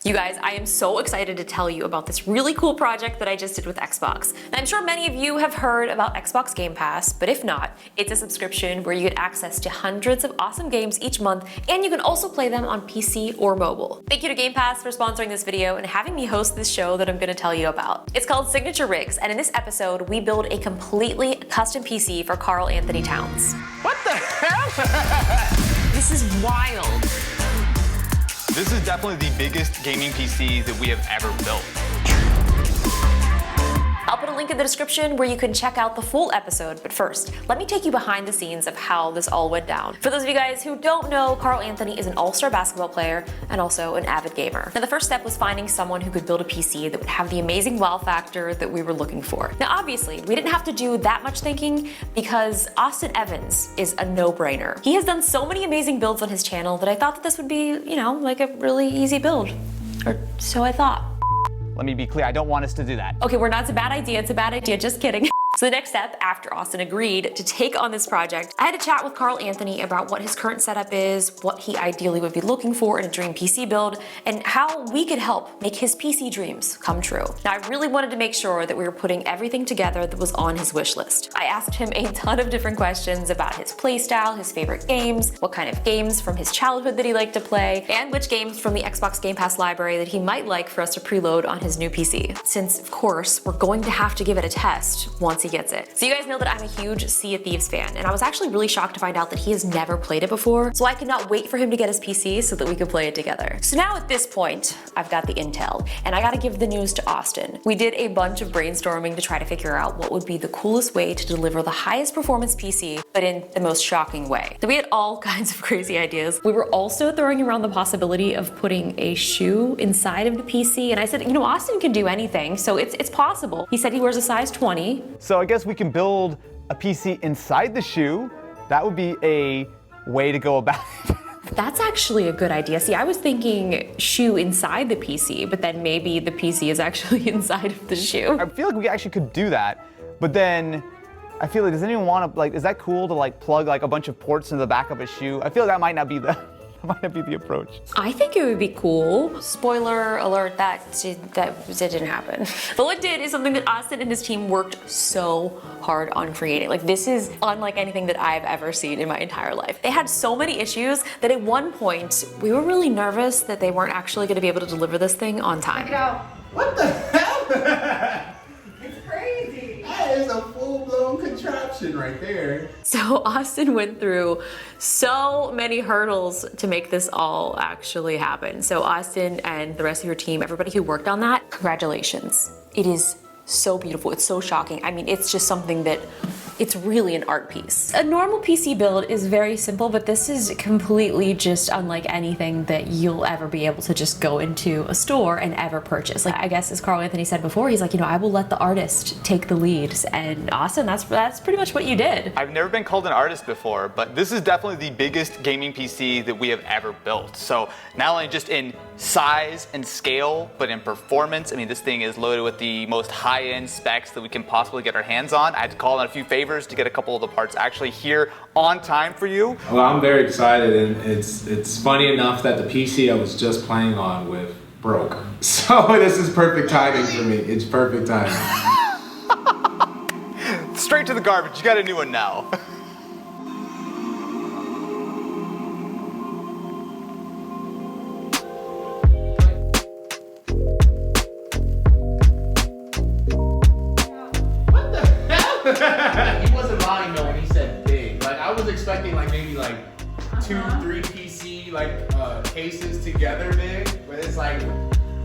You guys, I am so excited to tell you about this really cool project that I just did with Xbox. Now, I'm sure many of you have heard about Xbox Game Pass, but if not, it's a subscription where you get access to hundreds of awesome games each month, and you can also play them on PC or mobile. Thank you to Game Pass for sponsoring this video and having me host this show that I'm going to tell you about. It's called Signature Rigs, and in this episode, we build a completely custom PC for Karl-Anthony Towns. What the hell? This is wild. This is definitely the biggest gaming PC that we have ever built. I'll put a link in the description where you can check out the full episode, but first, let me take you behind the scenes of how this all went down. For those of you guys who don't know, Karl-Anthony is an all-star basketball player and also an avid gamer. Now, the first step was finding someone who could build a PC that would have the amazing wow factor that we were looking for. Now, obviously, we didn't have to do that much thinking because Austin Evans is a no-brainer. He has done so many amazing builds on his channel that I thought that this would be, like a really easy build. Or so I thought. Let me be clear, I don't want us to do that. Okay, it's a bad idea, just kidding. So the next step, after Austin agreed to take on this project, I had to chat with Karl-Anthony about what his current setup is, what he ideally would be looking for in a dream PC build, and how we could help make his PC dreams come true. Now, I really wanted to make sure that we were putting everything together that was on his wish list. I asked him a ton of different questions about his playstyle, his favorite games, what kind of games from his childhood that he liked to play, and which games from the Xbox Game Pass library that he might like for us to preload on his new PC. Since, of course, we're going to have to give it a test once he gets it. So you guys know that I'm a huge Sea of Thieves fan, and I was actually really shocked to find out that he has never played it before, so I could not wait for him to get his PC so that we could play it together. So now at this point, I've got the intel, and I gotta give the news to Austin. We did a bunch of brainstorming to try to figure out what would be the coolest way to deliver the highest performance PC, but in the most shocking way. So we had all kinds of crazy ideas. We were also throwing around the possibility of putting a shoe inside of the PC, and I said, Austin can do anything, so it's possible. He said he wears a size 20. So I guess we can build a PC inside the shoe. That would be a way to go about it. That's actually a good idea. See, I was thinking shoe inside the PC, but then maybe the PC is actually inside of the shoe. I feel like we actually could do that, but then I feel like, does anyone want to, is that cool to plug a bunch of ports into the back of a shoe? I feel like that might not be the approach. I think it would be cool. Spoiler alert, that didn't happen. But what did is something that Austin and his team worked so hard on creating. This is unlike anything that I've ever seen in my entire life. They had so many issues that at one point, we were really nervous that they weren't actually gonna be able to deliver this thing on time. Check it out. What the hell? It's crazy. That is a full-blown contraption right there. So Austin went through so many hurdles to make this all actually happen. So Austin and the rest of your team, everybody who worked on that, congratulations. It is so beautiful. It's so shocking. I mean, it's just something that it's really an art piece. A normal PC build is very simple, but this is completely just unlike anything that you'll ever be able to just go into a store and ever purchase. I guess as Karl-Anthony said before, he's I will let the artist take the lead. And Austin, that's pretty much what you did. I've never been called an artist before, but this is definitely the biggest gaming PC that we have ever built. So not only just in size and scale, but in performance. I mean, this thing is loaded with the most high-end specs that we can possibly get our hands on. I had to call in a few favors to get a couple of the parts actually here on time for you. Well, I'm very excited, and it's funny enough that the PC I was just playing on with broke. So this is perfect timing for me. It's perfect timing. Straight to the garbage. You got a new one now. He wasn't lying though when he said big. I was expecting maybe 2-3 PC cases together big, but it's a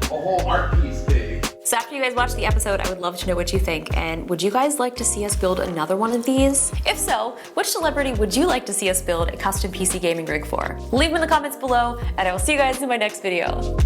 whole art piece big. So after you guys watch the episode, I would love to know what you think. And would you guys like to see us build another one of these? If so, which celebrity would you like to see us build a custom PC gaming rig for? Leave them in the comments below, and I will see you guys in my next video.